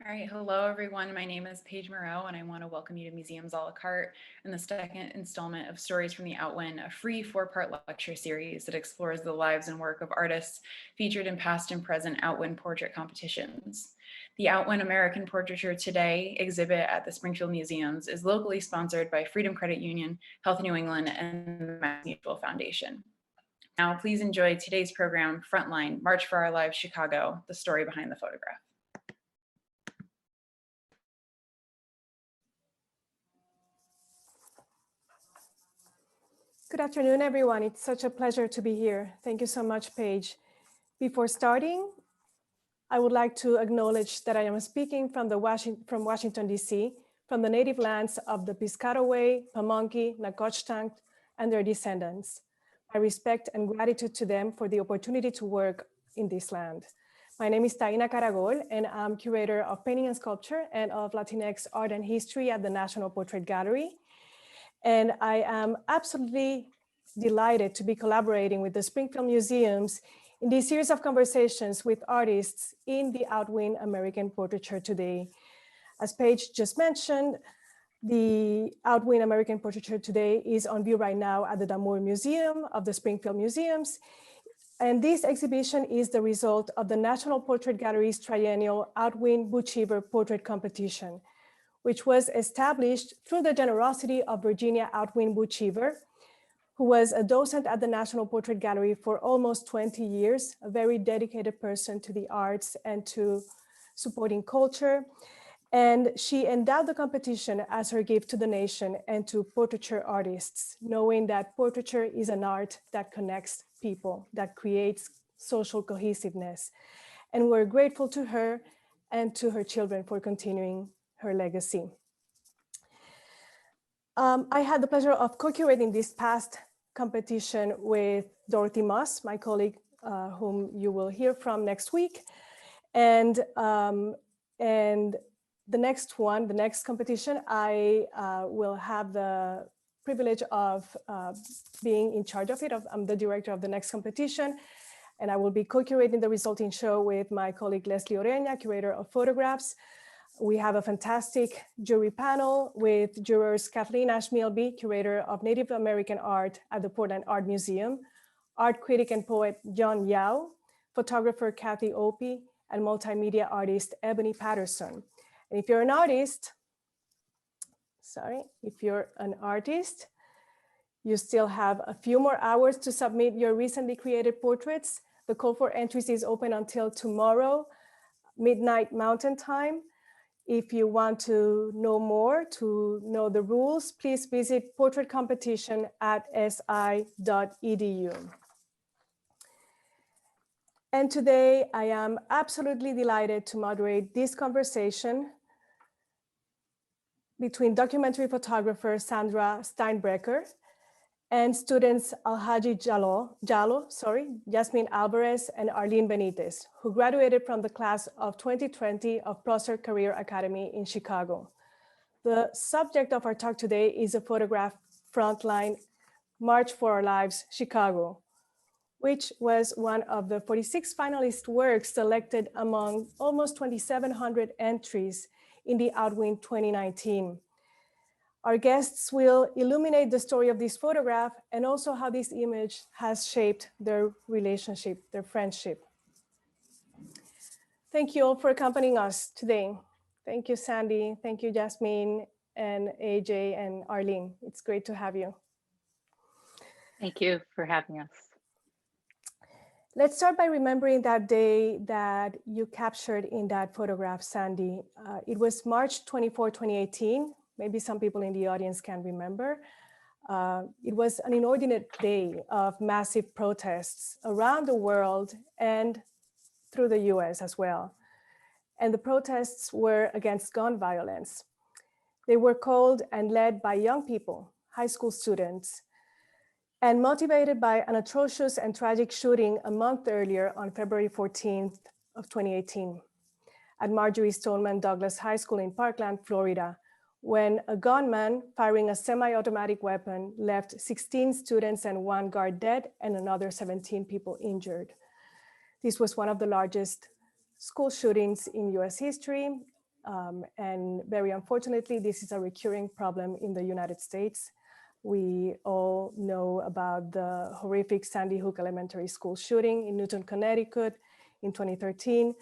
All right, hello everyone. My name is Paige Moreau and I want to welcome you to Museums a la carte and the second installment of Stories from the Outwind, a free 4-part lecture series that explores the lives and work of artists featured in past and present Outwind portrait competitions. The Outwind American Portraiture Today exhibit at the Springfield Museums is locally sponsored by Freedom Credit Union, Health New England, and the Mass Mutual Foundation. Now, please enjoy today's program, Frontline, March for Our Lives, Chicago, the story behind the photograph. Good afternoon, everyone. It's such a pleasure to be here. Thank you so much, Paige. Before starting, I would like to acknowledge that I am speaking from Washington, D.C., from the native lands of the Piscataway, Pamunkey, Nacotchtank, and their descendants. My respect and gratitude to them for the opportunity to work in this land. My name is Taina Caragol, and I'm curator of painting and sculpture and of Latinx art and history at the National Portrait Gallery. And I am absolutely delighted to be collaborating with the Springfield Museums in this series of conversations with artists in the Outwind American Portraiture Today. As Paige just mentioned, the Outwind American Portraiture Today is on view right now at the Damour Museum of the Springfield Museums. And this exhibition is the result of the National Portrait Gallery's triennial Outwind Bootcheaver Portrait Competition, which was established through the generosity of Virginia Outwind Bootcheaver, who was a docent at the National Portrait Gallery for almost 20 years, a very dedicated person to the arts and to supporting culture. And she endowed the competition as her gift to the nation and to portraiture artists, knowing that portraiture is an art that connects people, that creates social cohesiveness. And we're grateful to her and to her children for continuing her legacy. I had the pleasure of co-curating this past competition with Dorothy Moss, my colleague, whom you will hear from next week. And the next competition, I will have the privilege of being in charge of it. I'm the director of the next competition, and I will be co-curating the resulting show with my colleague Leslie Oreña, curator of photographs. We have a fantastic jury panel with jurors Kathleen Ashmealby, curator of Native American art at the Portland Art Museum, art critic and poet John Yao, photographer Kathy Opie, and multimedia artist Ebony Patterson. And if you're an artist, you still have a few more hours to submit your recently created portraits. The call for entries is open until tomorrow, midnight Mountain Time. If you want to know more, to know the rules, please visit portraitcompetition.si.edu. And today I am absolutely delighted to moderate this conversation between documentary photographer Sandra Steinbrecher and students Alhaji Jalloh, Jasmine Alvarez, and Arlyn Benitez, who graduated from the class of 2020 of Prosser Career Academy in Chicago. The subject of our talk today is a photograph, Frontline, March for Our Lives, Chicago, which was one of the 46 finalist works selected among almost 2,700 entries in the Outwind 2019. Our guests will illuminate the story of this photograph and also how this image has shaped their relationship, their friendship. Thank you all for accompanying us today. Thank you, Sandy. Thank you, Jasmine and AJ and Arlyn. It's great to have you. Thank you for having us. Let's start by remembering that day that you captured in that photograph, Sandy. It was March 24, 2018. Maybe some people in the audience can remember. It was an inordinate day of massive protests around the world and through the US as well. And the protests were against gun violence. They were called and led by young people, high school students, and motivated by an atrocious and tragic shooting a month earlier on February 14th of 2018 at Marjorie Stoneman Douglas High School in Parkland, Florida, when a gunman firing a semi-automatic weapon left 16 students and 1 guard dead and another 17 people injured. This was one of the largest school shootings in US history. And very unfortunately, this is a recurring problem in the United States. We all know about the horrific Sandy Hook Elementary School shooting in Newton, Connecticut in 2013.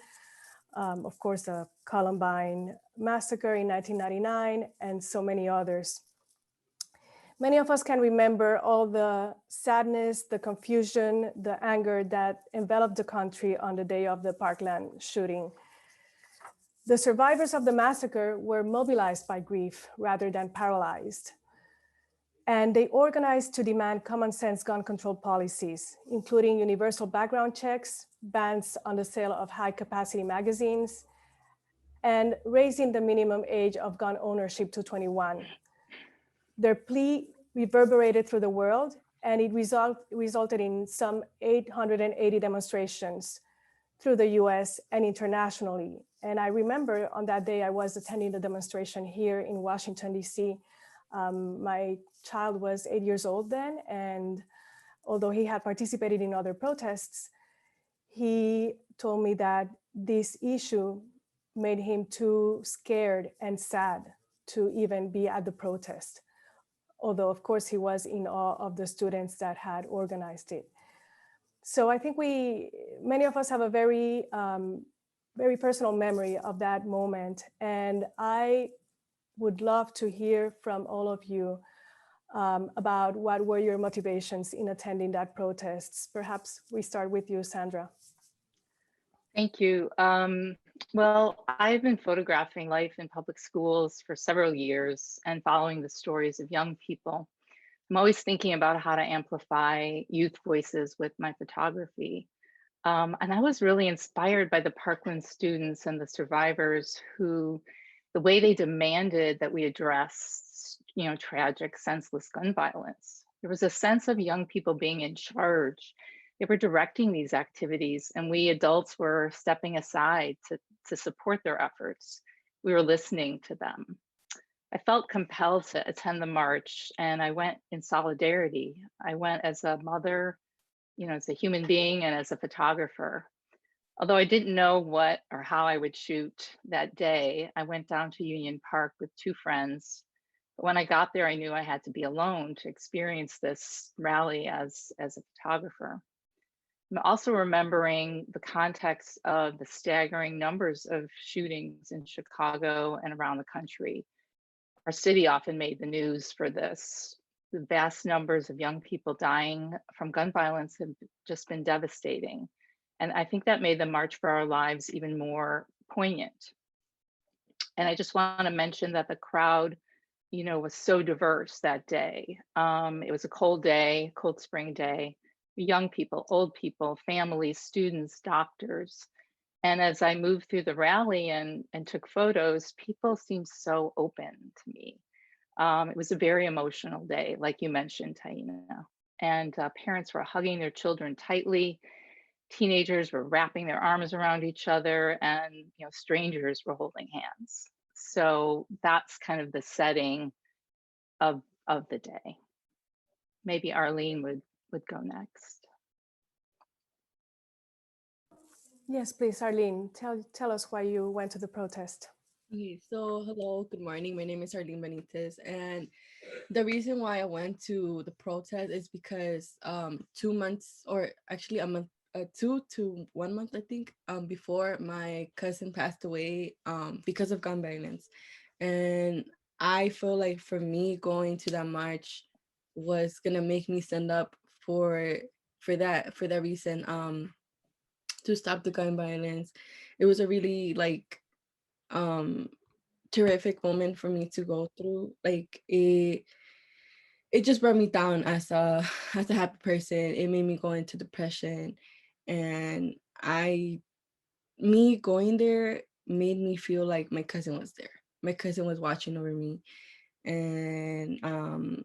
Of course, the Columbine massacre in 1999, and so many others. Many of us can remember all the sadness, the confusion, the anger that enveloped the country on the day of the Parkland shooting. The survivors of the massacre were mobilized by grief rather than paralyzed. And they organized to demand common sense gun control policies, including universal background checks, bans on the sale of high capacity magazines, and raising the minimum age of gun ownership to 21. Their plea reverberated through the world, and it resulted in some 880 demonstrations through the US and internationally. And I remember on that day, I was attending the demonstration here in Washington, DC. My child was 8 years old then, and although he had participated in other protests, he told me that this issue made him too scared and sad to even be at the protest. Although of course he was in awe of the students that had organized it. So I think many of us have a very, very personal memory of that moment. And I would love to hear from all of you about what were your motivations in attending that protests. Perhaps we start with you, Sandra. Thank you. Well, I've been photographing life in public schools for several years and following the stories of young people. I'm always thinking about how to amplify youth voices with my photography. And I was really inspired by the Parkland students and the survivors who, the way they demanded that we address, tragic, senseless gun violence. There was a sense of young people being in charge. They were directing these activities, and we adults were stepping aside to support their efforts. We were listening to them. I felt compelled to attend the march, and I went in solidarity. I went as a mother, as a human being, and as a photographer. Although I didn't know what or how I would shoot that day, I went down to Union Park with two friends. But when I got there, I knew I had to be alone to experience this rally as a photographer. I'm also remembering the context of the staggering numbers of shootings in Chicago and around the country. Our city often made the news for this. The vast numbers of young people dying from gun violence have just been devastating. And I think that made the March for Our Lives even more poignant. And I just want to mention that the crowd, was so diverse that day. It was a cold day, cold spring day. Young people, old people, families, students, doctors. And as I moved through the rally and took photos, people seemed so open to me. It was a very emotional day, like you mentioned, Taina. And parents were hugging their children tightly. Teenagers were wrapping their arms around each other, and strangers were holding hands. So that's kind of the setting of the day. Maybe Arlene would go next. Yes, please, Arlene, tell us why you went to the protest. Okay, so hello, good morning. My name is Arlyn Benitez, and the reason why I went to the protest is because 2 months, or actually a month, 2 to 1 month, I think, before my cousin passed away because of gun violence, and I feel like for me going to that march was gonna make me stand up for that reason, to stop the gun violence. It was a really terrific moment for me to go through. Like it just brought me down as a happy person. It made me go into depression, and me going there made me feel like my cousin was there. My cousin was watching over me, and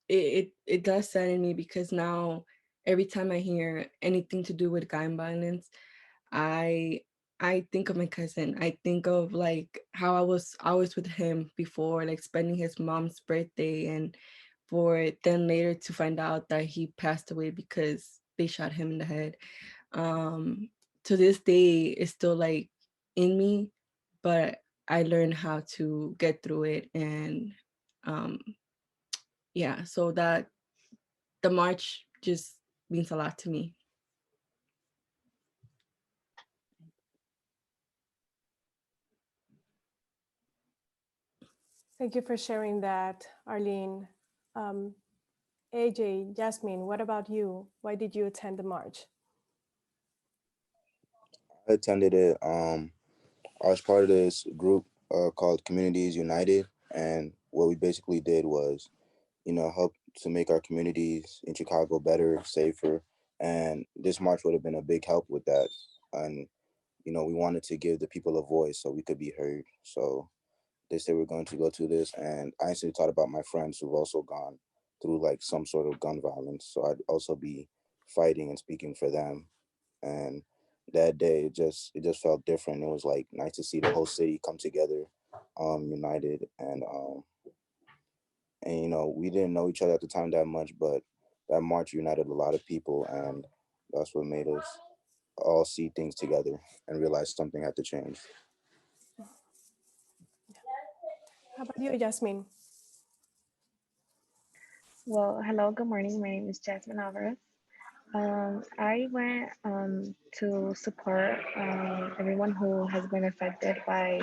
it does sadden me because now every time I hear anything to do with gun violence, I think of my cousin. I think of like how I was always with him before, like spending his mom's birthday, and for then later to find out that he passed away because they shot him in the head. To this day, it's still like in me, but I learned how to get through it. And yeah, so that the march just means a lot to me. Thank you for sharing that, Arlene. AJ, Jasmine, what about you? Why did you attend the march? I attended it. I was part of this group called Communities United, and what we basically did was, help to make our communities in Chicago better, safer, and this march would have been a big help with that. And we wanted to give the people a voice so we could be heard. So they said we're going to go to this, and I instantly thought about my friends who've also gone through like some sort of gun violence. So I'd also be fighting and speaking for them. And that day, it just felt different. It was like nice to see the whole city come together, united, and we didn't know each other at the time that much, but that march united a lot of people, and that's what made us all see things together and realize something had to change. How about you, Jasmine? Well, hello, good morning. My name is Jasmine Alvarez. I went to support everyone who has been affected by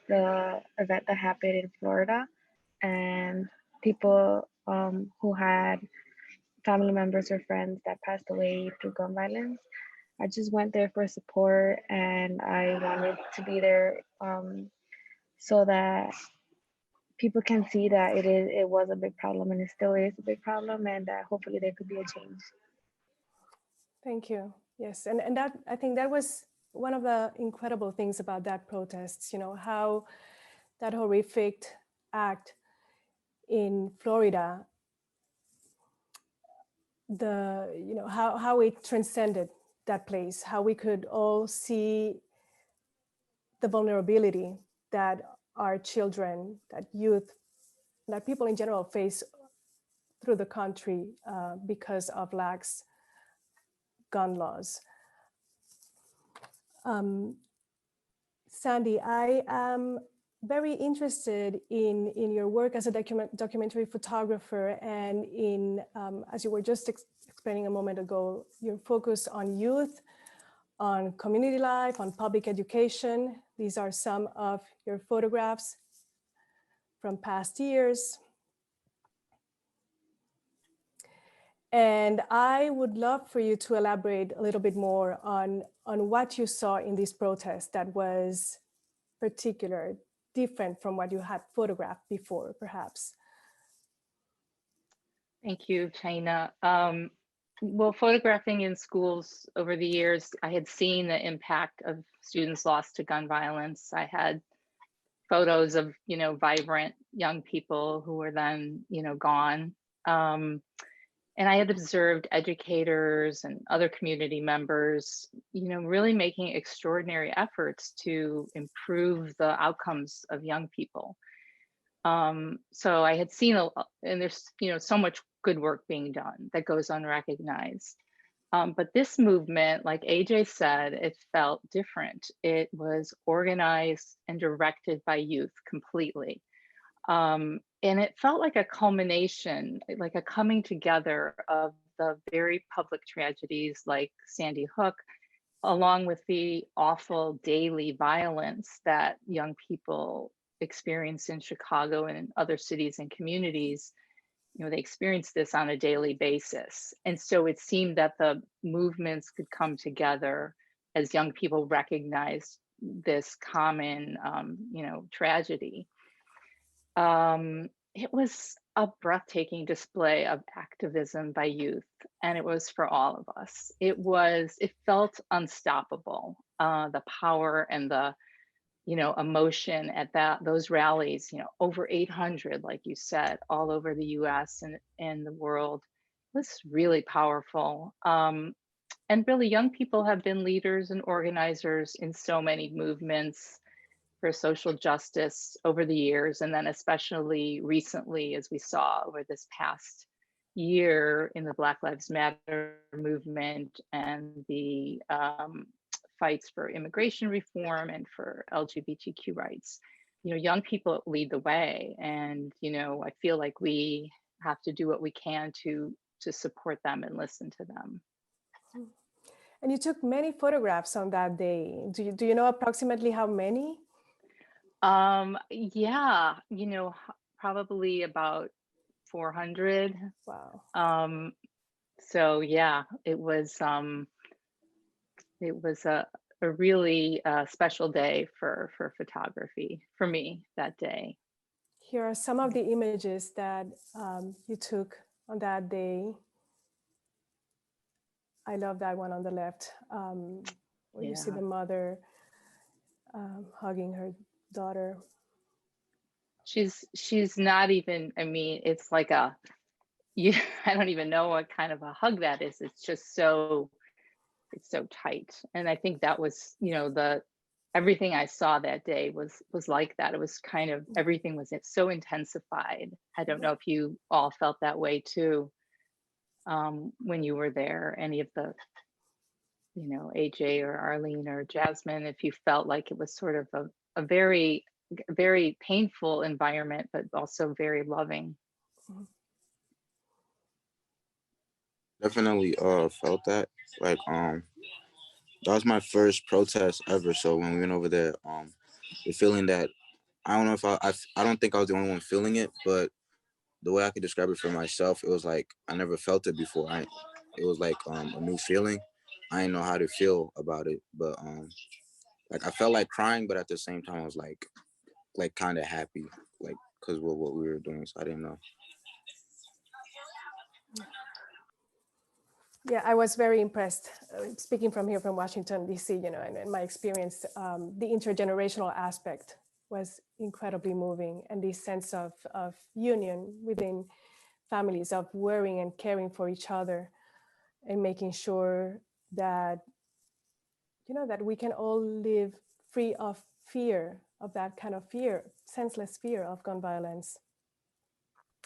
the event that happened in Florida, and people who had family members or friends that passed away through gun violence. I just went there for support, and I wanted to be there so that people can see that it was a big problem and it still is a big problem, and that hopefully there could be a change. Thank you. Yes, and that, I think that was one of the incredible things about that protests, how that horrific act in Florida, how it transcended that place, how we could all see the vulnerability that our children, that youth, that people in general face through the country because of lax gun laws. Sandy, I am very interested in your work as a documentary photographer, and in, as you were just explaining a moment ago, your focus on youth, on community life, on public education. These are some of your photographs from past years. And I would love for you to elaborate a little bit more on what you saw in this protest that was particular, different from what you had photographed before, perhaps. Thank you, China. Well, photographing in schools over the years, I had seen the impact of students lost to gun violence. I had photos of, vibrant young people who were then, gone. And I had observed educators and other community members, really making extraordinary efforts to improve the outcomes of young people. So I had seen, and there's, so much good work being done that goes unrecognized. But this movement, like AJ said, it felt different. It was organized and directed by youth completely. And it felt like a culmination, like a coming together of the very public tragedies like Sandy Hook, along with the awful daily violence that young people experience in Chicago and in other cities and communities. They experience this on a daily basis. And so it seemed that the movements could come together as young people recognized this common, tragedy. It was a breathtaking display of activism by youth, and it was for all of us. It felt unstoppable. The power and the, emotion at those rallies, over 800, like you said, all over the US and the world, was really powerful. And really, young people have been leaders and organizers in so many movements for social justice over the years, and then especially recently, as we saw over this past year in the Black Lives Matter movement and the fights for immigration reform and for LGBTQ rights. young people lead the way, and I feel like we have to do what we can to support them and listen to them. And you took many photographs on that day. Do you know approximately how many? Yeah, probably about 400. Wow. So yeah, it was a really special day for photography for me that day. Here are some of the images that you took on that day. I love that one on the left, where you see the mother hugging her daughter. She's not even, I mean, it's like I don't even know what kind of a hug that is. It's just it's so tight. And I think that was, everything I saw that day was like that. It was kind of, everything was so intensified. I don't know if you all felt that way too, when you were there, any of the, AJ or Arlene or Jasmine, if you felt like it was sort of a very, very painful environment, but also very loving. Definitely felt that. Like that was my first protest ever. So when we went over there, the feeling that I don't know if I don't think I was the only one feeling it, but the way I could describe it for myself, it was like I never felt it before. It was like a new feeling. I didn't know how to feel about it, but like I felt like crying, but at the same time I was like kind of happy, like because of what we were doing. So I didn't know. Yeah, I was very impressed. Speaking from here from Washington, D.C., and in my experience, the intergenerational aspect was incredibly moving, and the sense of union within families, of worrying and caring for each other, and making sure that, that we can all live free of fear, of that kind of fear, senseless fear of gun violence.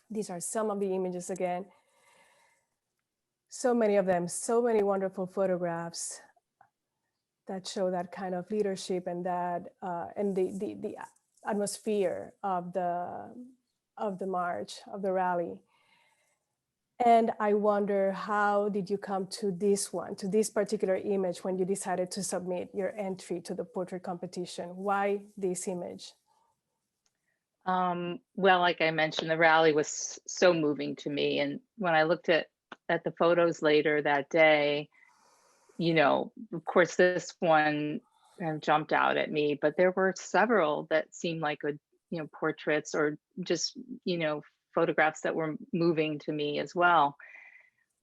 These are some of the images again. So many of them, so many wonderful photographs that show that kind of leadership and that and the atmosphere of the march, of the rally. And I wonder, how did you come to this particular image when you decided to submit your entry to the portrait competition? Why this image? Well, like I mentioned, the rally was so moving to me. And when I looked at the photos later that day, of course, this one kind of jumped out at me, but there were several that seemed like good, portraits or just, photographs that were moving to me as well.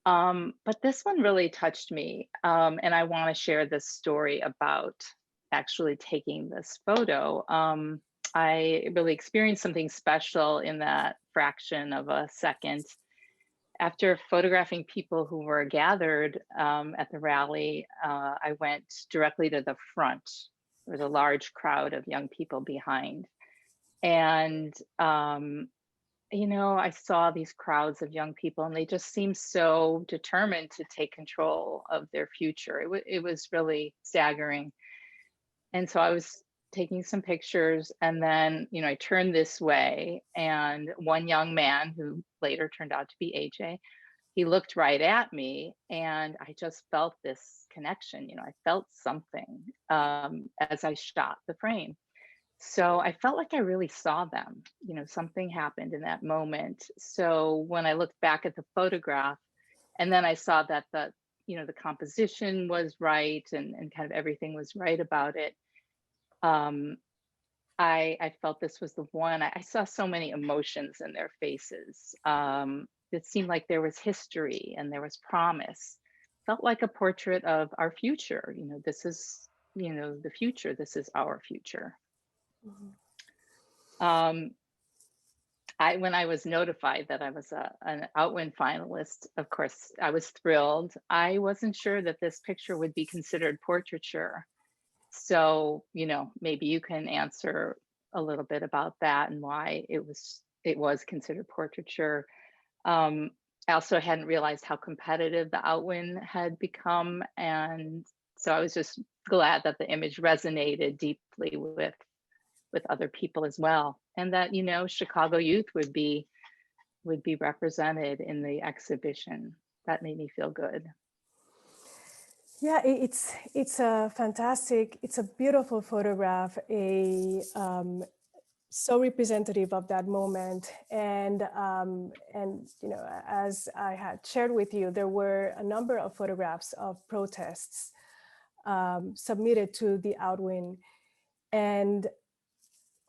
But this one really touched me. And I want to share this story about actually taking this photo. I really experienced something special in that fraction of a second. After photographing people who were gathered at the rally, I went directly to the front. There was a large crowd of young people behind. And, I saw these crowds of young people, and they just seemed so determined to take control of their future. It was really staggering. And so I was taking some pictures, and then, I turned this way, and one young man who later turned out to be AJ, he looked right at me, and I just felt this connection. I felt something as I shot the frame. So I felt like I really saw them. Something happened in that moment. So when I looked back at the photograph, and then I saw that the composition was right, and kind of everything was right about it, I felt this was the one. I saw so many emotions in their faces. It seemed like there was history and there was promise. Felt like a portrait of our future. This is, the future. This is our future. Mm-hmm. When I was notified that I was an Outwin finalist, of course, I was thrilled. I wasn't sure that this picture would be considered portraiture. So, maybe you can answer a little bit about that and why it was considered portraiture. I also hadn't realized how competitive the Outwin had become. And so I was just glad that the image resonated deeply with with other people as well. And that, you know, Chicago youth would be represented in the exhibition. That made me feel good. Yeah, it's a fantastic, it's a beautiful photograph, so representative of that moment. And you know, as I had shared with you, there were a number of photographs of protests submitted to the Outwin, and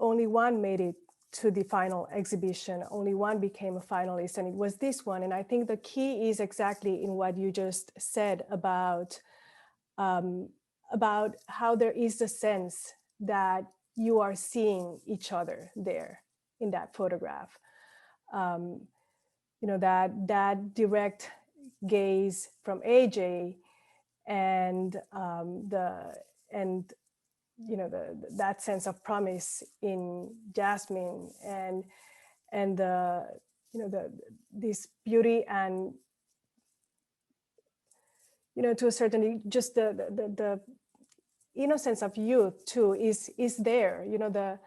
only one made it to the final exhibition. Only one became a finalist, and it was this one. And I think the key is exactly in what you just said about how there is a sense that you are seeing each other there in that photograph. You know, that direct gaze from AJ and you know, that sense of promise in Jasmine, and the, you know, this beauty, and, you know, to a certain, just the innocence of youth too is there. You know,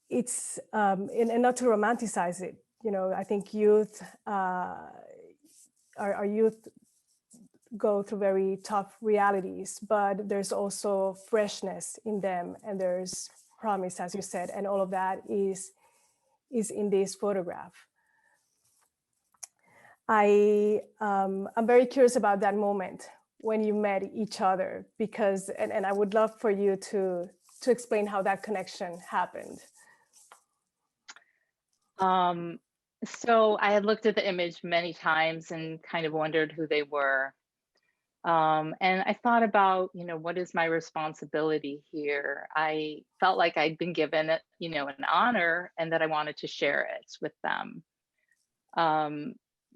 it's and not to romanticize it. You know, I think youth, our youth go through very tough realities, but there's also freshness in them, and there's promise, as you said, and all of that is in this photograph. I'm very curious about that moment when you met each other, because, and I would love for you to explain how that connection happened. So I had looked at the image many times and kind of wondered who they were. And I thought about, you know, what is my responsibility here? I felt like I'd been given, you know, an honor, and that I wanted to share it with them.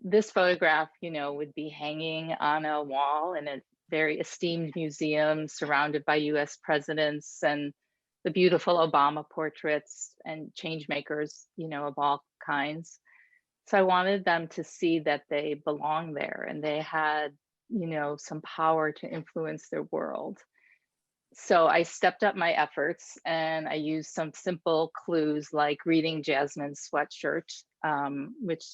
This photograph, you know, would be hanging on a wall in a very esteemed museum surrounded by US presidents and the beautiful Obama portraits and change makers, you know, of all kinds. So I wanted them to see that they belong there and they had, you know, some power to influence their world. So I stepped up my efforts and I used some simple clues like reading Jasmine's sweatshirt, which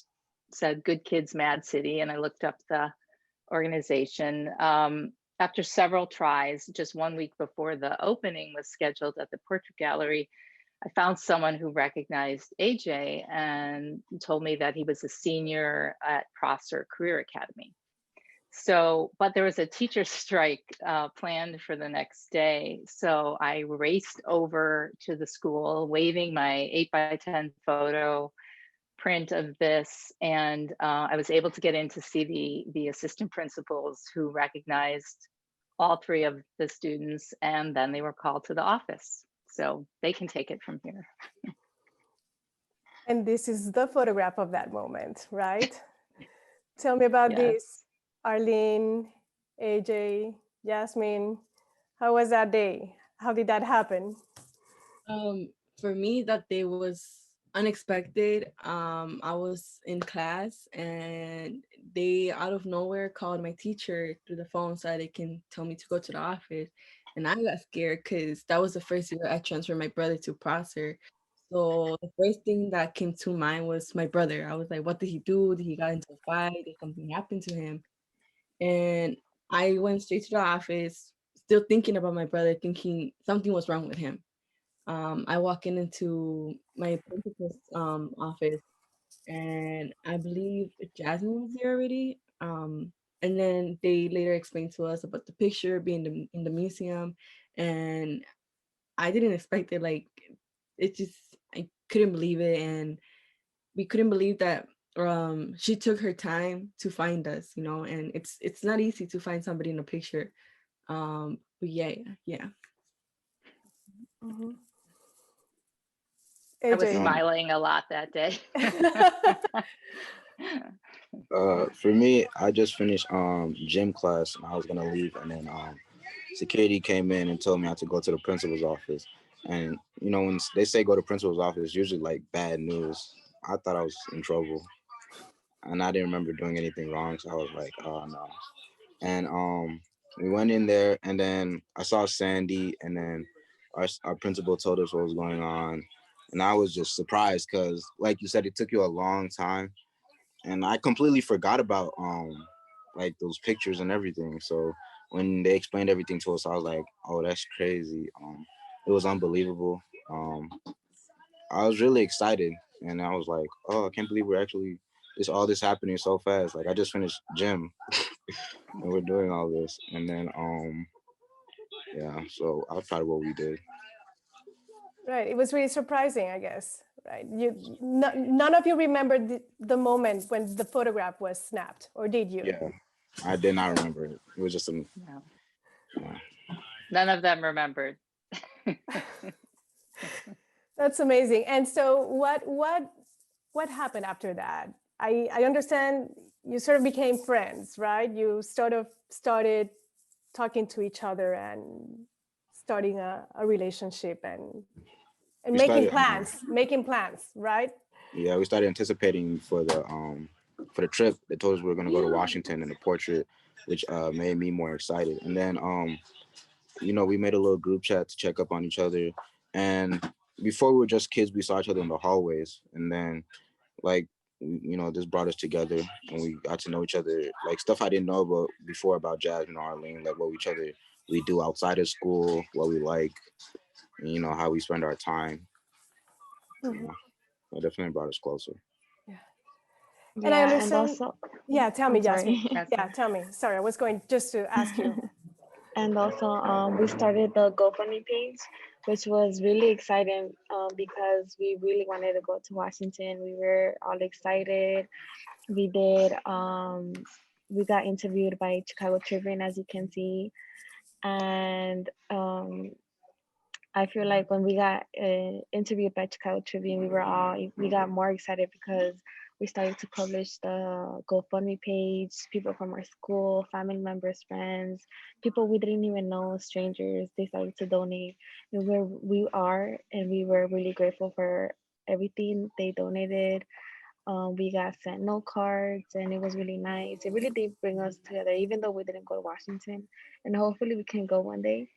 said Good Kids, Mad City. And I looked up the organization. After several tries, just 1 week before the opening was scheduled at the Portrait Gallery, I found someone who recognized AJ and told me that he was a senior at Prosser Career Academy. So, but there was a teacher strike planned for the next day. So I raced over to the school, waving my 8x10 photo print of this. And I was able to get in to see the assistant principals who recognized all three of the students. And then they were called to the office. So they can take it from here. And this is the photograph of that moment, right? Tell me about Yes. this. Arlyn, AJ, Jasmine, how was that day? How did that happen? For me, that day was unexpected. I was in class and they out of nowhere called my teacher through the phone so that they can tell me to go to the office. And I got scared because that was the first year I transferred my brother to Prosser. So the first thing that came to mind was my brother. I was like, what did he do? Did he got into a fight? Did something happen to him? And I went straight to the office, still thinking about my brother, thinking something was wrong with him. I walk into my principal's office, and I believe Jasmine was there already. And then they later explained to us about the picture being in the museum, and I didn't expect it. Like, it just, I couldn't believe it, and we couldn't believe that she took her time to find us, you know, and it's not easy to find somebody in a picture. But yeah. Mm-hmm. I was AJ. smiling a lot that day. For me, I just finished gym class and I was gonna leave, and then security came in and told me I had to go to the principal's office. And you know, when they say go to principal's office, it's usually like bad news. I thought I was in trouble, and I didn't remember doing anything wrong, so I was like, oh no. And we went in there, and then I saw Sandy, and then our principal told us what was going on. And I was just surprised because, like you said, it took you a long time. And I completely forgot about like those pictures and everything. So when they explained everything to us, I was like, oh, that's crazy. It was unbelievable. I was really excited, and I was like, oh, I can't believe we're actually all this happening so fast. Like I just finished gym and we're doing all this. And then yeah, so I was proud of what we did. Right. It was really surprising, I guess. Right. None of you remembered the moment when the photograph was snapped, or did you? Yeah, I did not remember it. It was just No. None of them remembered. That's amazing. And so what happened after that? I understand you sort of became friends, right? You sort of started talking to each other and starting a relationship and making plans, right? Yeah, we started anticipating for the trip. They told us we were going to go to Washington and the portrait, which made me more excited. And then you know, we made a little group chat to check up on each other. And before we were just kids, we saw each other in the hallways. And then like, you know, this brought us together and we got to know each other, like stuff I didn't know about before about Jasmine and Arlyn, like what we do outside of school, what we like, and, you know, how we spend our time. Mm-hmm. Yeah, it definitely brought us closer. Yeah. And I understand. And also, yeah, tell me, Jasmine. sorry. Yeah, tell me. Sorry, I was going just to ask you. And also, we started the GoFundMe page, which was really exciting because we really wanted to go to Washington. We were all excited. We did. We got interviewed by Chicago Tribune, as you can see, and I feel like when we got interviewed by Chicago Tribune, we got more excited because we started to publish the GoFundMe page. People from our school, family members, friends, people we didn't even know, strangers, they started to donate. And we were really grateful for everything they donated. We got sent note cards, and it was really nice. It really did bring us together, even though we didn't go to Washington. And hopefully we can go one day.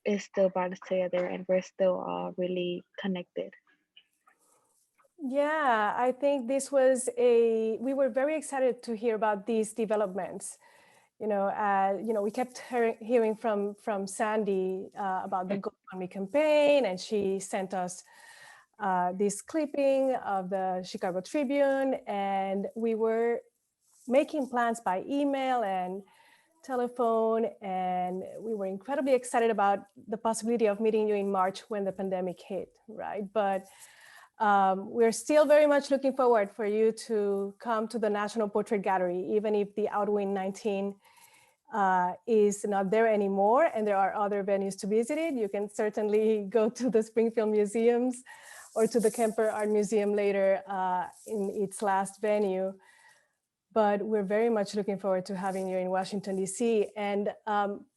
It still brought us together, and we're still really connected. Yeah, I think we were very excited to hear about these developments. You know, we kept hearing from Sandy about the GoFundMe campaign, and she sent us this clipping of the Chicago Tribune, and we were making plans by email and telephone, and we were incredibly excited about the possibility of meeting you in March when the pandemic hit, right? But we're still very much looking forward for you to come to the National Portrait Gallery, even if the Outwind 19 is not there anymore and there are other venues to visit it. You can certainly go to the Springfield museums or to the Kemper Art Museum later in its last venue. But we're very much looking forward to having you in Washington, D.C. And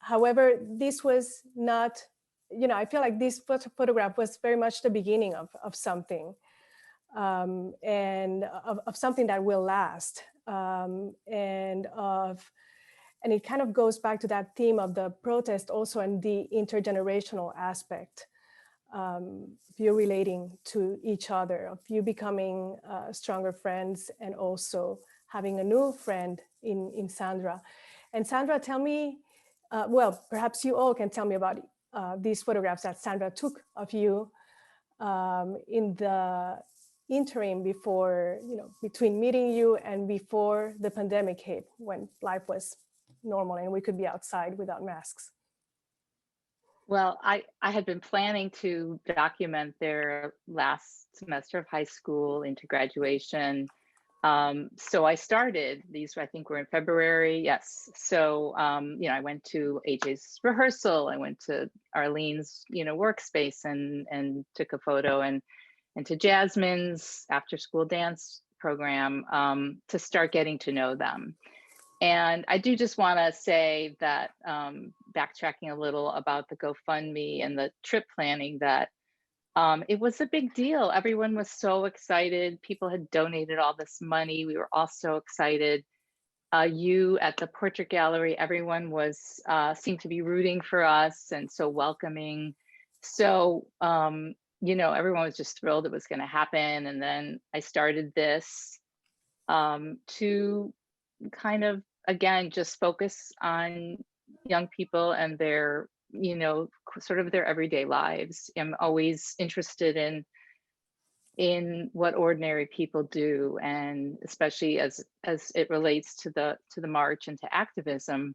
however, this was not, you know, I feel like this photograph was very much the beginning of something, and of something that will last. And it kind of goes back to that theme of the protest also, and the intergenerational aspect of you relating to each other, of you becoming stronger friends, and also having a new friend in Sandra. And Sandra, tell me, well, perhaps you all can tell me about these photographs that Sandra took of you in the interim before, you know, between meeting you and before the pandemic hit, when life was normal and we could be outside without masks. Well, I had been planning to document their last semester of high school into graduation. So I started these, I think were in February. Yes. So, you know, I went to AJ's rehearsal. I went to Arlyn's, you know, workspace and took a photo, and to Jasmine's after school dance program to start getting to know them. And I do just want to say that, backtracking a little about the GoFundMe and the trip planning, that it was a big deal. Everyone was so excited. People had donated all this money. We were all so excited. You at the Portrait Gallery, everyone was seemed to be rooting for us and so welcoming. So, everyone was just thrilled it was going to happen. And then I started this to kind of, again, just focus on young people and their, sort of their everyday lives. I'm always interested in what ordinary people do, and especially as it relates to the march and to activism,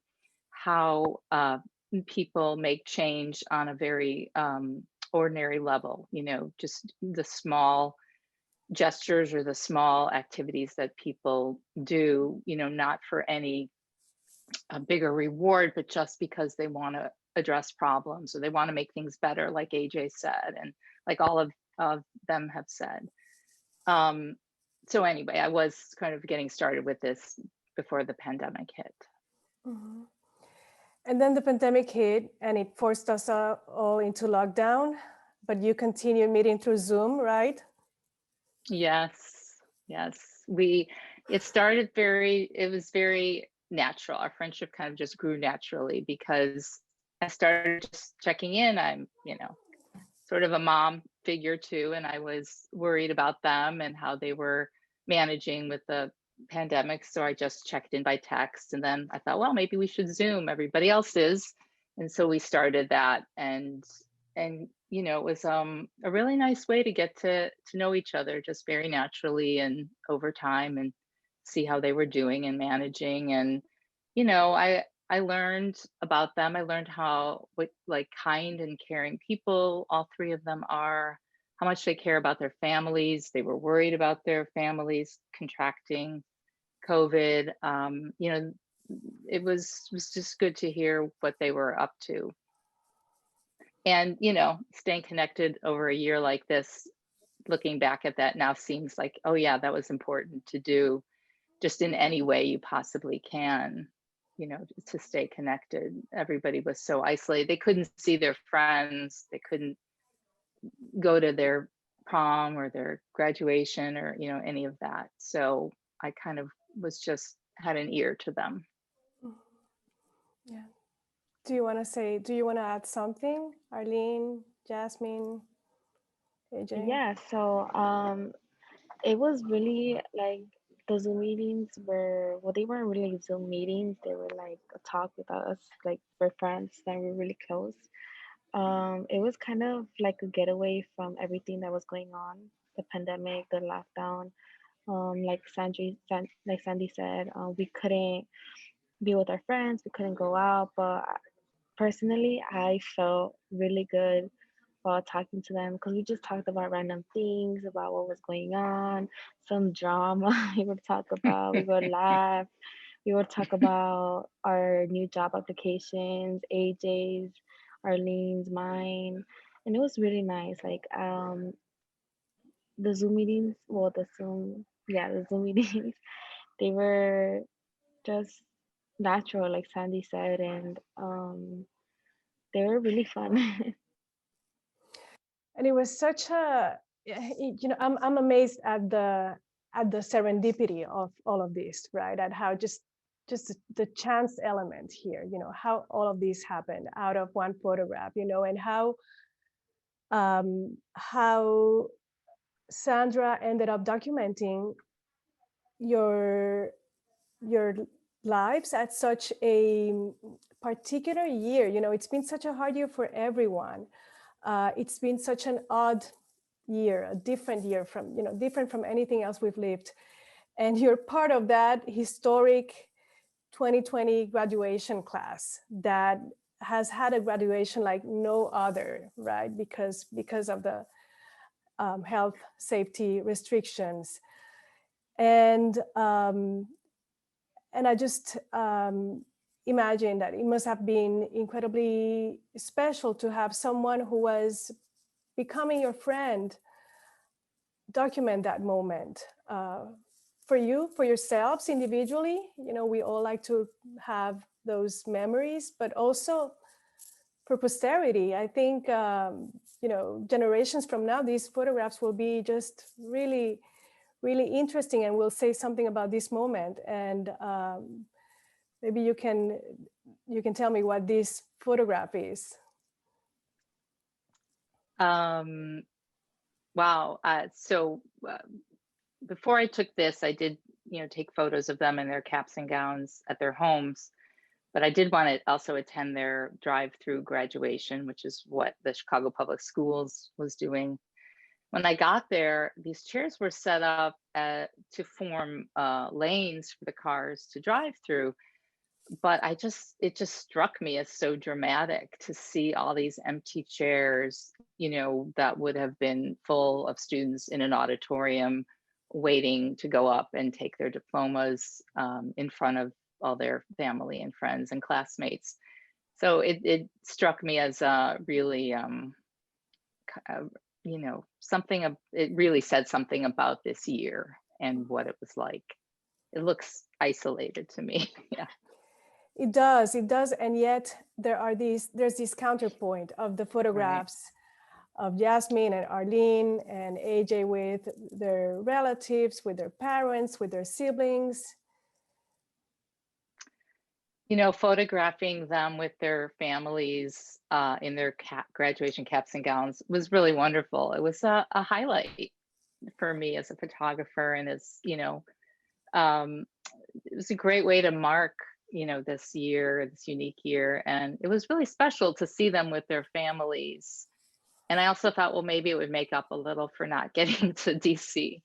how people make change on a very ordinary level, just the small gestures or the small activities that people do, not for any bigger reward, but just because they want to address problems or they want to make things better, like AJ said, and like all of them have said. So anyway, I was kind of getting started with this before the pandemic hit. Mm-hmm. And then the pandemic hit and it forced us all into lockdown, but you continued meeting through Zoom, right? Yes. It was very natural. Our friendship kind of just grew naturally because I started just checking in. I'm, sort of a mom figure too, and I was worried about them and how they were managing with the pandemic. So I just checked in by text, and then I thought, well, maybe we should Zoom. Everybody else is, and so we started that, and it was a really nice way to get to know each other just very naturally and over time, and see how they were doing and managing. And I learned about them. I learned what kind and caring people all three of them are, how much they care about their families. They were worried about their families contracting COVID. It was just good to hear what they were up to. And, staying connected over a year like this, looking back at that now seems like, oh yeah, that was important to do just in any way you possibly can, to stay connected. Everybody was so isolated. They couldn't see their friends. They couldn't go to their prom or their graduation or, any of that. So I kind of had an ear to them. Yeah. Do you want to add something, Arlyn, Jasmine, AJ? Yeah, so it was really like the Zoom meetings they weren't really Zoom meetings. They were like a talk with us, like we're friends that were really close. It was kind of like a getaway from everything that was going on, the pandemic, the lockdown. Like Sandy said, we couldn't be with our friends, we couldn't go out, but personally, I felt really good while talking to them because we just talked about random things, about what was going on, some drama we would talk about, we would laugh, we would talk about our new job applications, AJ's, Arlene's, mine, and it was really nice. Like the Zoom meetings, the Zoom meetings, they were just natural, like Sandy said, and they were really fun. And it was such I'm amazed at the serendipity of all of this, right? At how just the chance element here, how all of these happened out of one photograph, and how Sandra ended up documenting your lives at such a particular year. It's been such a hard year for everyone. It's been such an odd year, a different year different from anything else we've lived. And you're part of that historic 2020 graduation class that has had a graduation like no other, right? Because of the health safety restrictions. And I just imagine that it must have been incredibly special to have someone who was becoming your friend document that moment for you, for yourselves individually. We all like to have those memories, but also for posterity. I think generations from now, these photographs will be just really, really interesting, and will say something about this moment. And maybe you can tell me what this photograph is. Wow. So before I took this, I did, take photos of them in their caps and gowns at their homes. But I did want to also attend their drive-through graduation, which is what the Chicago Public Schools was doing. When I got there, these chairs were set up to form lanes for the cars to drive through. But it just struck me as so dramatic to see all these empty chairs, that would have been full of students in an auditorium waiting to go up and take their diplomas in front of all their family and friends and classmates. So it struck me as really, it really said something about this year and what it was like. It looks isolated to me. Yeah. It does, and yet there's this counterpoint of the photographs of Jasmine and Arlyn and AJ with their relatives, with their parents, with their siblings. Photographing them with their families in their graduation caps and gowns was really wonderful. It was a highlight for me as a photographer, and as it was a great way to mark this year, this unique year. And it was really special to see them with their families. And I also thought, well, maybe it would make up a little for not getting to DC.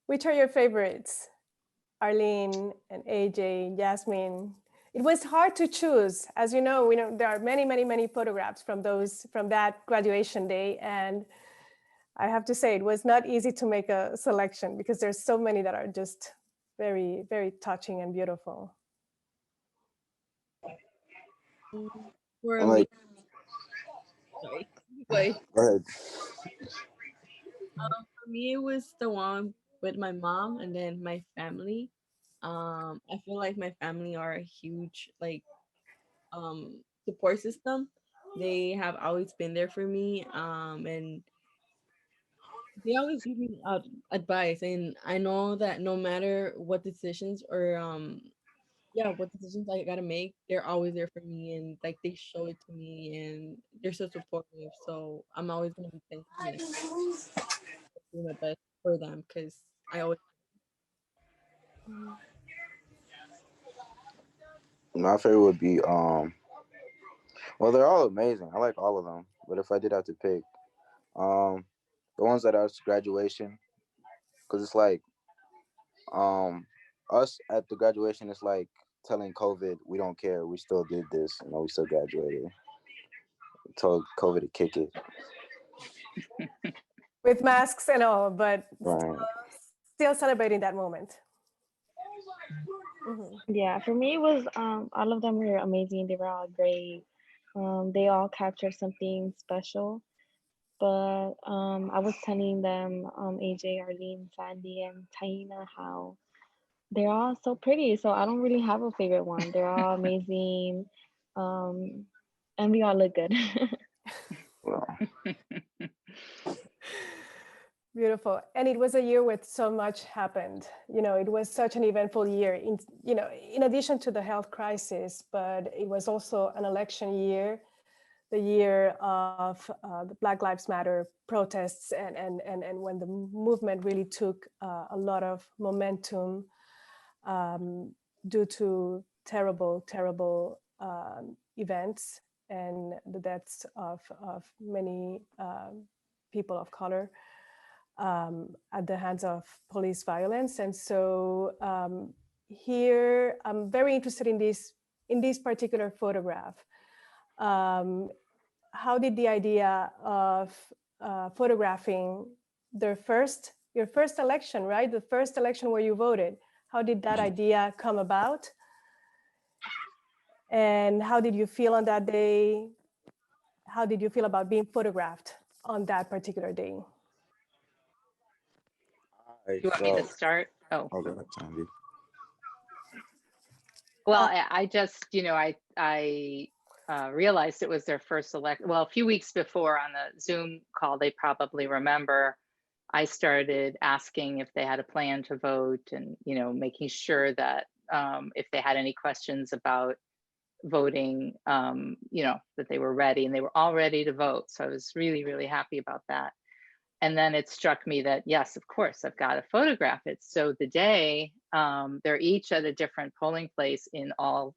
Which are your favorites? Arlyn and AJ, Jasmine. It was hard to choose. As you know, there are many, many, many photographs from that graduation day. And I have to say, it was not easy to make a selection because there's so many that are just very, very touching and beautiful. For I'm me, like, sorry. Wait. go ahead. For me, it was the one with my mom and then my family. I feel like my family are a huge support system. They have always been there for me, and they always give me advice. And I know that no matter what decisions or what decisions I gotta make, they're always there for me, and like they show it to me, and they're so supportive. So I'm always gonna be thankful and do my best for them because I always. My favorite would be well, they're all amazing. I like all of them. But if I did have to pick, the ones that are graduation, because it's like us at the graduation, it's like telling COVID we don't care. We still did this, we still graduated. Told COVID to kick it. With masks and all, but Right. still celebrating that moment. Yeah, for me, it was all of them were amazing. They were all great. They all captured something special. But I was telling them, AJ, Arlyn, Sandy, and Taina, how they're all so pretty. So I don't really have a favorite one. They're all amazing. And we all look good. Well, Beautiful. And it was a year with so much happened. It was such an eventful year, in addition to the health crisis, but it was also an election year, the year of the Black Lives Matter protests, and when the movement really took a lot of momentum due to terrible, terrible events and the deaths of many people of color at the hands of police violence. And so here, I'm very interested in this particular photograph. How did the idea of photographing your first election, right? The first election where you voted, how did that idea come about? And how did you feel on that day? How did you feel about being photographed on that particular day? Do you want me to start? Oh, okay, Sandy. well, I just, I realized it was their first election. Well, a few weeks before on the Zoom call, they probably remember, I started asking if they had a plan to vote and, making sure that if they had any questions about voting, that they were ready, and they were all ready to vote. So I was really, really happy about that. And then it struck me that, yes, of course, I've got to photograph it. So the day, they're each at a different polling place in all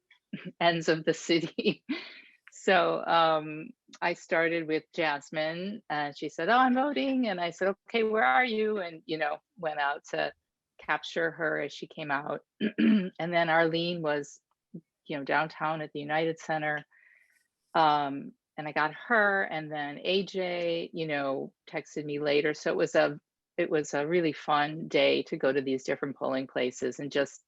ends of the city. So I started with Jasmine, and she said, "Oh, I'm voting." And I said, "Okay, where are you?" And, went out to capture her as she came out. And then Arlyn was, downtown at the United Center. And I got her, and then AJ, texted me later. So it was a really fun day to go to these different polling places, and just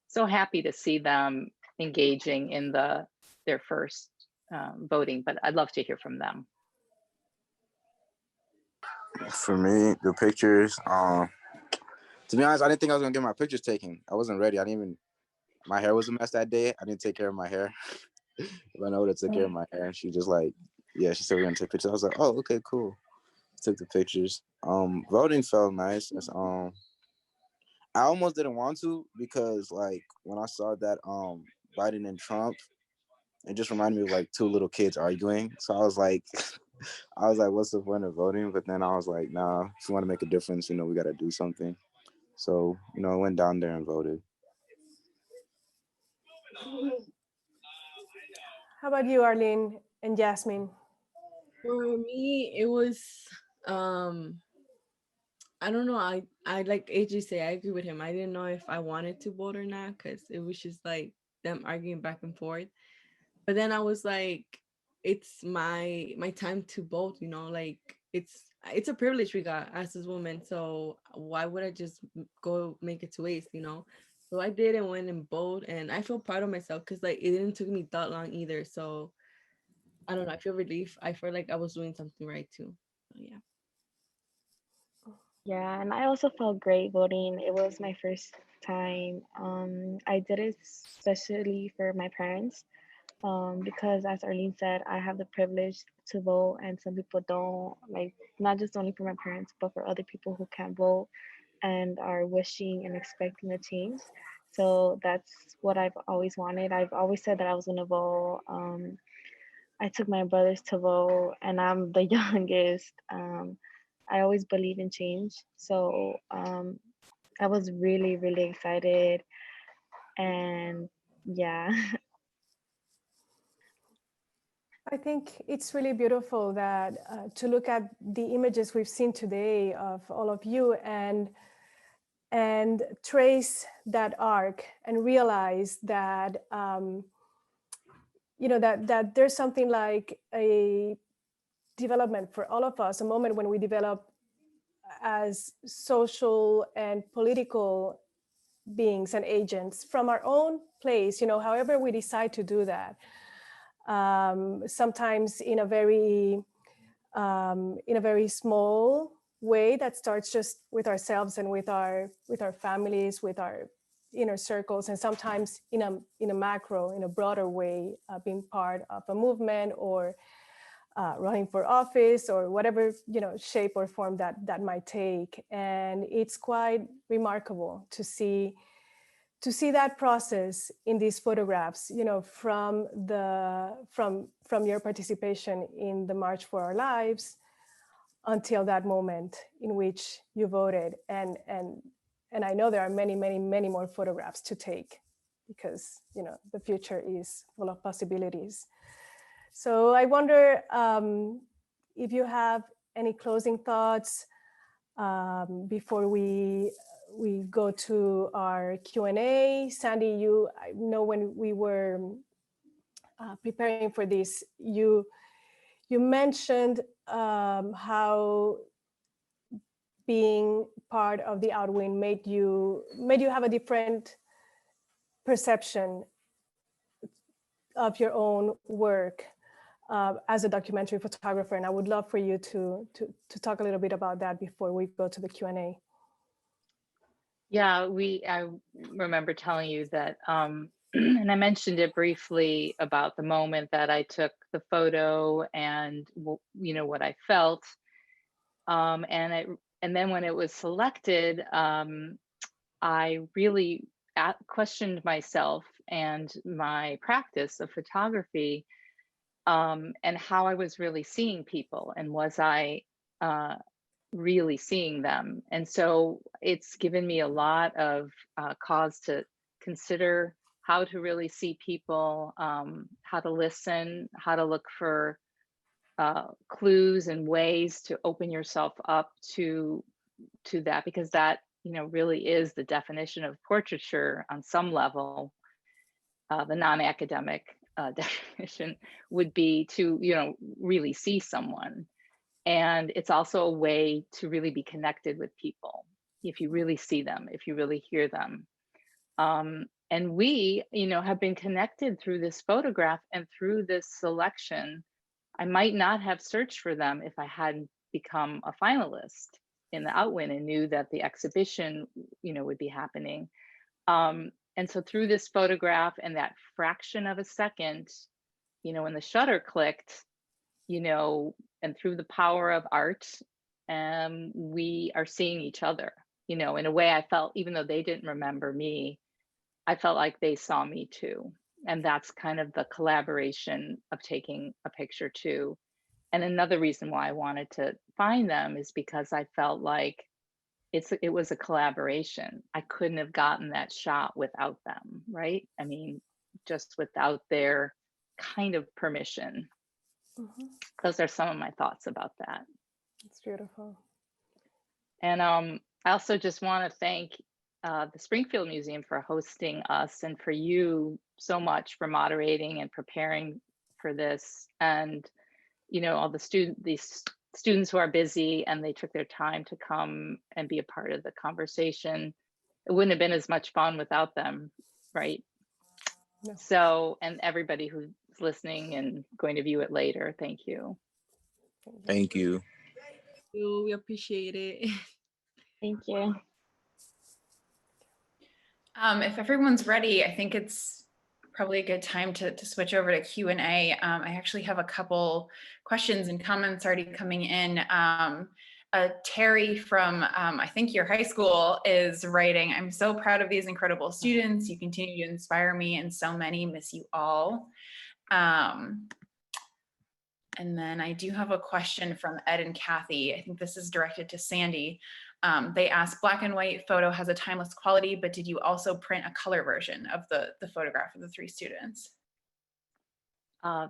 so happy to see them engaging in their first voting. But I'd love to hear from them. For me, the pictures, to be honest, I didn't think I was gonna get my pictures taken. I wasn't ready. My hair was a mess that day. I didn't take care of my hair. But I know that took care of my hair. She just she said we're gonna take pictures. I was like, oh, okay, cool. Took the pictures. Voting felt nice. I almost didn't want to, because when I saw that Biden and Trump, it just reminded me of two little kids arguing. So I was like, what's the point of voting? But then I was like, nah, if you want to make a difference, we got to do something. So, I went down there and voted. How about you, Arlyn and Jasmine? For me, it was I don't know. I like AJ say, I agree with him. I didn't know if I wanted to vote or not, because it was just like them arguing back and forth. But then I was like, it's my time to vote, like it's a privilege we got as this woman. So why would I just go make it to waste, So I did, and went and voted, and I feel proud of myself, because it didn't took me that long either. So I don't know, I feel relief. I feel like I was doing something right too. So yeah. Yeah, and I also felt great voting. It was my first time. I did it especially for my parents, because as Arlene said, I have the privilege to vote, and some people don't, not just only for my parents, but for other people who can't vote and are wishing and expecting a change. So that's what I've always wanted. I've always said that I was going to vote. I took my brothers to vote, and I'm the youngest. I always believe in change. So I was really, really excited. And yeah. I think it's really beautiful that to look at the images we've seen today of all of you, and trace that arc and realize that that there's something like a development for all of us, a moment when we develop as social and political beings and agents from our own place, however we decide to do that. Sometimes in a very small way that starts just with ourselves and with our families, with our inner circles, and sometimes in a macro, in a broader way, being part of a movement, or running for office, or whatever shape or form that might take. And it's quite remarkable to see that process in these photographs, from your participation in the March for Our Lives until that moment in which you voted. And I know there are many, many, many more photographs to take, because the future is full of possibilities. So I wonder if you have any closing thoughts before we go to our Q&A. Sandy, I know when we were preparing for this, you mentioned how being part of the Outwind made you have a different perception of your own work as a documentary photographer, and I would love for you to talk a little bit about that before we go to the Q&A. Yeah, I remember telling you that, and I mentioned it briefly about the moment that I took the photo, and what I felt, and then when it was selected, I really questioned myself and my practice of photography, and how I was really seeing people, and was I really seeing them. And so it's given me a lot of cause to consider how to really see people, how to listen, how to look for clues and ways to open yourself up to that, because that, you know, really is the definition of portraiture on some level. The non-academic definition would be to, you know, really see someone. And it's also a way to really be connected with people, if you really see them, if you really hear them. And we, you know, have been connected through this photograph and through this selection. I might not have searched for them if I hadn't become a finalist in the Outwin and knew that the exhibition, you know, would be happening. And so through this photograph and that fraction of a second, you know, when the shutter clicked, you know, and through the power of art, we are seeing each other, you know, in a way I felt, even though they didn't remember me, I felt like they saw me too. And that's kind of the collaboration of taking a picture too. And another reason why I wanted to find them is because I felt like it was a collaboration. I couldn't have gotten that shot without them, right? I mean, just without their kind of permission. Mhm. Those are some of my thoughts about that. It's beautiful. And I also just want to thank the Springfield Museum for hosting us, and for you so much for moderating and preparing for this. And, you know, all these students who are busy and they took their time to come and be a part of the conversation. It wouldn't have been as much fun without them, right? No. So, and everybody who's listening and going to view it later, thank you. Thank you. We appreciate it. Thank you. If everyone's ready, I think it's probably a good time to switch over to Q&A. I actually have a couple questions and comments already coming in. Terry from, I think your high school, is writing, "I'm so proud of these incredible students. You continue to inspire me, and so many miss you all." And then I do have a question from Ed and Kathy. I think this is directed to Sandy. They ask, "Black and white photo has a timeless quality, but did you also print a color version of the photograph of the three students?"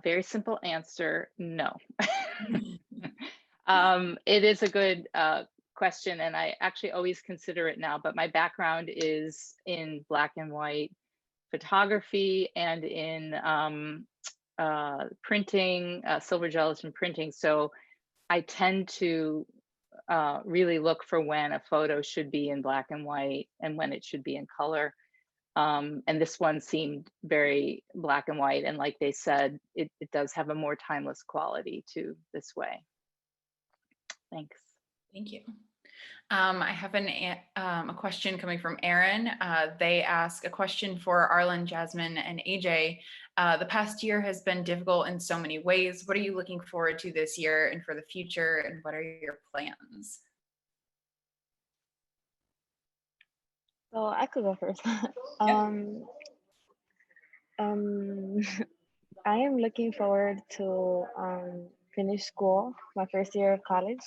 Very simple answer, no. It is a good question, and I actually always consider it now, but my background is in black and white photography and in printing, silver gelatin printing. So I tend to really look for when a photo should be in black and white and when it should be in color. And this one seemed very black and white. And like they said, it does have a more timeless quality to this way. Thanks. Thank you. I have a question coming from Aaron. They ask a question for Arlyn, Jasmine, and AJ. "The past year has been difficult in so many ways. What are you looking forward to this year and for the future, and what are your plans?" So I could go first. I am looking forward to finish school, my first year of college.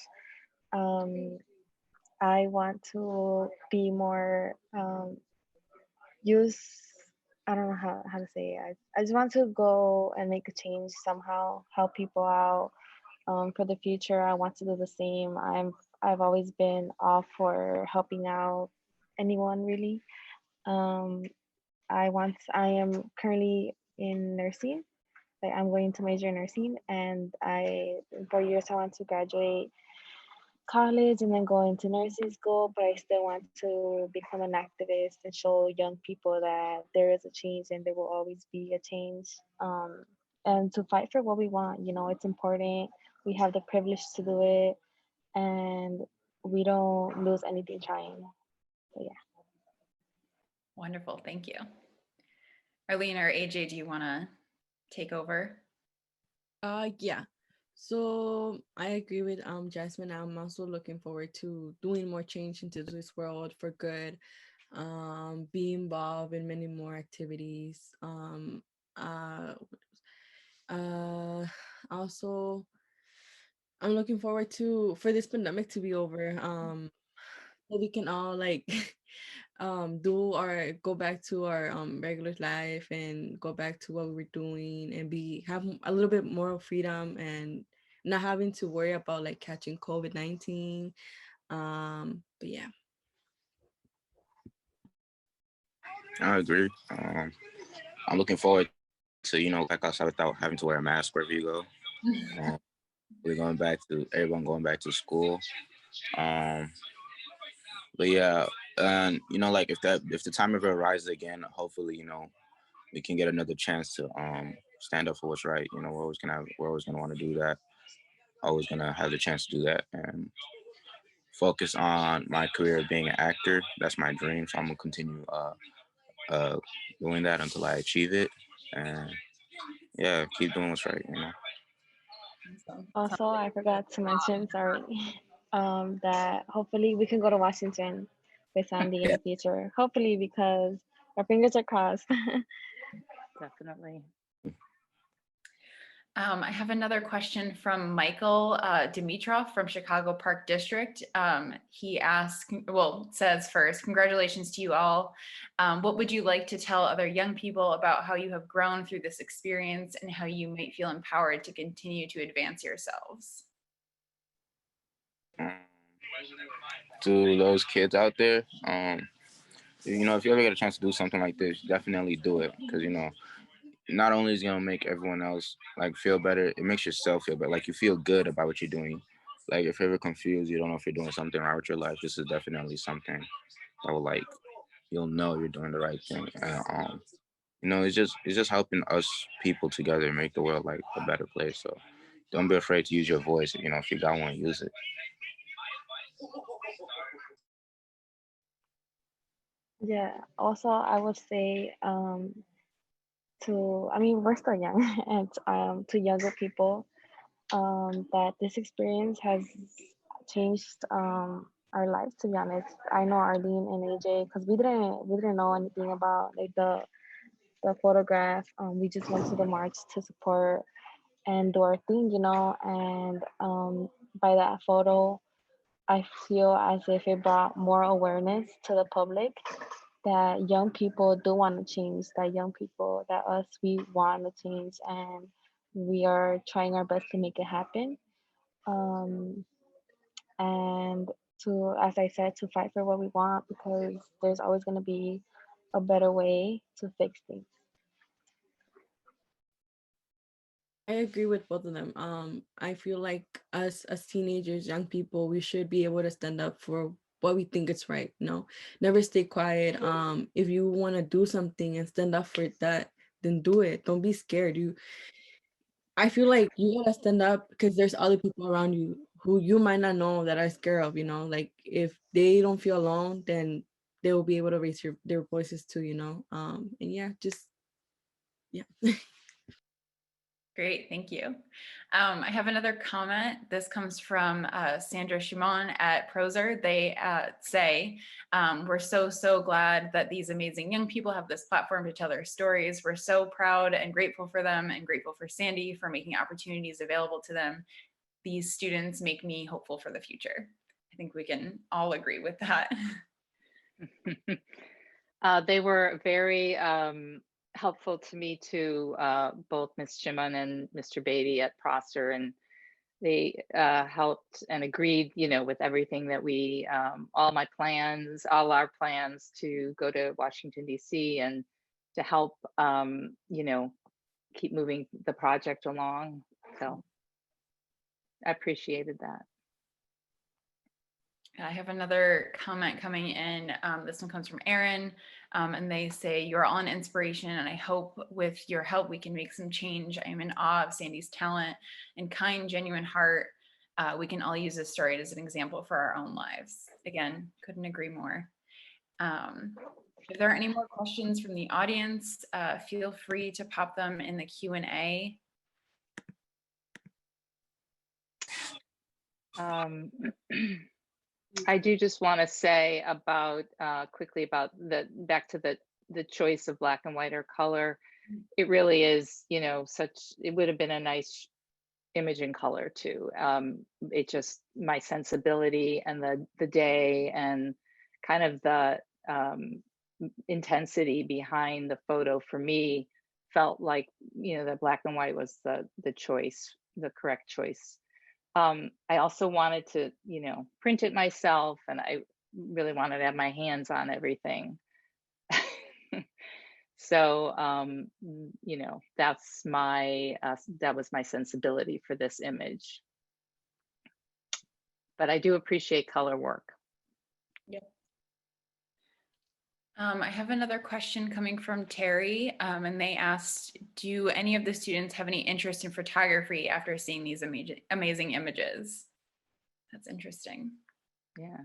I want to be more use. I don't know how to say it. I just want to go and make a change somehow, help people out. For the future, I want to do the same. I've always been all for helping out anyone really. I am currently in nursing. Like I'm going to major in nursing, and in 4 years I want to graduate college and then go into nursing school. But I still want to become an activist and show young people that there is a change and there will always be a change. And to fight for what we want. You know, it's important. We have the privilege to do it, and we don't lose anything trying. So yeah. Wonderful, thank you. Arlene or AJ, do you want to take over? Yeah. So I agree with Jasmine. I'm also looking forward to doing more change into this world for good. be involved in many more activities. Uh, uh, Also, I'm looking forward to for this pandemic to be over. So we can all like do our go back to our regular life and go back to what we were doing and be have a little bit more freedom and not having to worry about like catching COVID-19. But yeah. I agree. I'm looking forward to, back outside without having to wear a mask wherever you go. Um, we're going back to everyone going back to school. Um, but yeah, and like if the time ever arises again, hopefully, we can get another chance to stand up for what's right. We're always gonna want to do that. Always gonna have the chance to do that and focus on my career of being an actor. That's my dream. So I'm gonna continue uh doing that until I achieve it. And yeah, keep doing what's right. Awesome. Also, I forgot to mention, sorry, that hopefully we can go to Washington with Sandy in Yeah. the future. Hopefully, because our fingers are crossed. Definitely. I have another question from Michael Dimitrov from Chicago Park District. He says first, congratulations to you all. What would you like to tell other young people about how you have grown through this experience and how you might feel empowered to continue to advance yourselves? To those kids out there, if you ever get a chance to do something like this, definitely do it because not only is it gonna make everyone else like feel better, it makes yourself feel better. Like you feel good about what you're doing. Like if you're ever confused, you don't know if you're doing something right with your life. This is definitely something that will you'll know you're doing the right thing. And it's just helping us people together make the world like a better place. So don't be afraid to use your voice. If you got one, use it. Yeah. Also, I would say I mean, we're still young, and to younger people, that this experience has changed our lives. To be honest, I know Arlene and AJ because we didn't know anything about like the photograph. We just went to the march to support and do our thing, and by that photo, I feel as if it brought more awareness to the public that young people do want to change, that young people, that us, we want to change, and we are trying our best to make it happen. Um, and to, as I said, to fight for what we want because there's always going to be a better way to fix things. I agree with both of them. I feel like us as teenagers, young people, we should be able to stand up for what we think is right. Never stay quiet. If you want to do something and stand up for that, then do it. Don't be scared. I feel like you gotta stand up because there's other people around you who you might not know that are scared of. Like if they don't feel alone, then they will be able to raise their voices too. And yeah, just yeah. Great, thank you. I have another comment. This comes from Sandra Shimon at Proser. They say, we're so glad that these amazing young people have this platform to tell their stories. We're so proud and grateful for them and grateful for Sandy for making opportunities available to them. These students make me hopeful for the future. I think we can all agree with that. They were very helpful to me too, both Ms. Shimon and Mr. Beatty at Prosser, and they helped and agreed, with everything that all our plans to go to Washington, D.C. and to help, keep moving the project along. So I appreciated that. I have another comment coming in. This one comes from Aaron, and they say, you're all an inspiration, and I hope with your help we can make some change. I am in awe of Sandy's talent and kind, genuine heart. We can all use this story as an example for our own lives. Again, couldn't agree more. If there are any more questions from the audience, feel free to pop them in the Q&A. I do just want to say about quickly about back to the choice of black and white or color. It really is, you know, it would have been a nice image in color too. It just, my sensibility and the day and kind of the intensity behind the photo for me felt like, you know, the black and white was the choice, the correct choice. I also wanted to, you know, print it myself, and I really wanted to have my hands on everything. So, you know, that was my sensibility for this image. But I do appreciate color work. Yep. I have another question coming from Terry, and they asked, do any of the students have any interest in photography after seeing these amazing images? That's interesting. Yeah.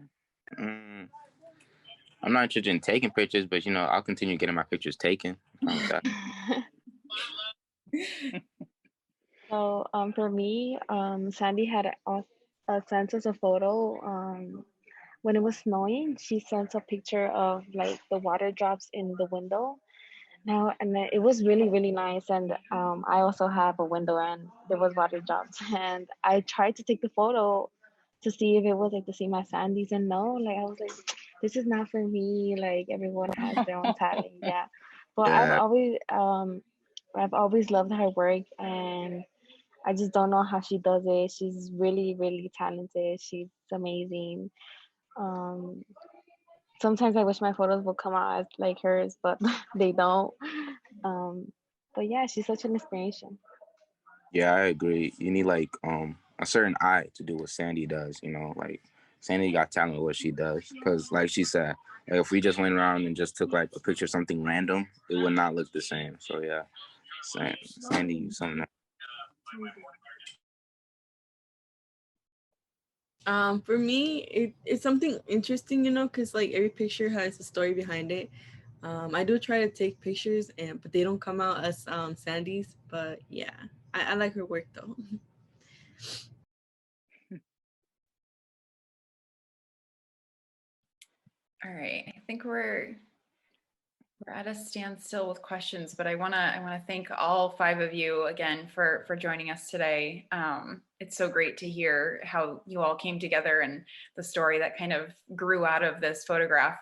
I'm not interested in taking pictures, but you know, I'll continue getting my pictures taken. So for me, Sandy had sent us a photo when it was snowing. She sent a picture of like the water drops in the window. Now, and then it was really, really nice. And I also have a window and there was water drops. And I tried to take the photo to see if it was like to see my Sandys. And no, like I was like, this is not for me. Like everyone has their own talent. Yeah. But Yeah, I've always loved her work, and I just don't know how she does it. She's really, really talented. She's amazing. Um, Sometimes I wish my photos would come out as like hers, but they don't. Um, but yeah, she's such an inspiration. yeah, I agree. You need like a certain eye to do what Sandy does. You know, like Sandy got talent with what she does. Because like she said, like, if we just went around and just took like a picture of something random, it would not look the same. So yeah, Sandy, something. For me, it's something interesting, you know, because like every picture has a story behind it. I do try to take pictures, but they don't come out as Sandy's. But yeah, I like her work though. All right, I think we're at a standstill with questions, but I wanna thank all 5 of you again for joining us today. It's so great to hear how you all came together and the story that kind of grew out of this photograph.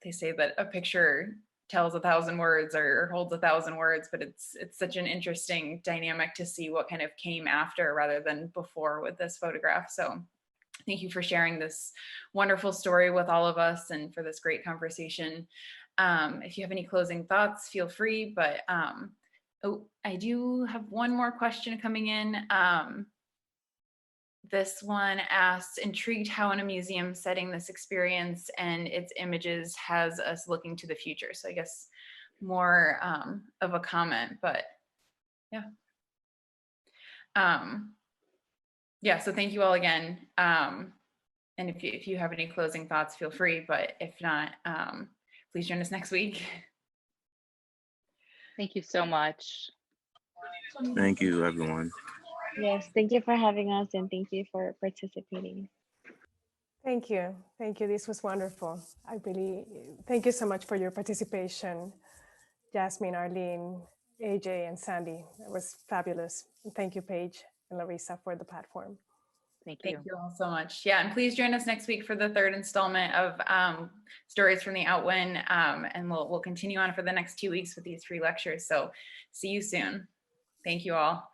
They say that a picture tells 1,000 words or holds 1,000 words, but it's such an interesting dynamic to see what kind of came after rather than before with this photograph. So thank you for sharing this wonderful story with all of us and for this great conversation. If you have any closing thoughts, feel free, but oh, I do have one more question coming in. This one asks, intrigued how in a museum setting this experience and its images has us looking to the future. So I guess more of a comment, but yeah. Yeah, so thank you all again. And if you have any closing thoughts, feel free, but if not, please join us next week. Thank you so much. Thank you, everyone. Yes, thank you for having us, and thank you for participating. Thank you. Thank you. This was wonderful. I really thank you so much for your participation, Jasmine, Arlyn, AJ, and Sandy. It was fabulous. And thank you, Paige and Larissa, for the platform. Thank you. Thank you all so much. Yeah, and please join us next week for the 3rd installment of Stories from the Outwin, and we'll continue on for the next 2 weeks with these free lectures. So see you soon. Thank you all.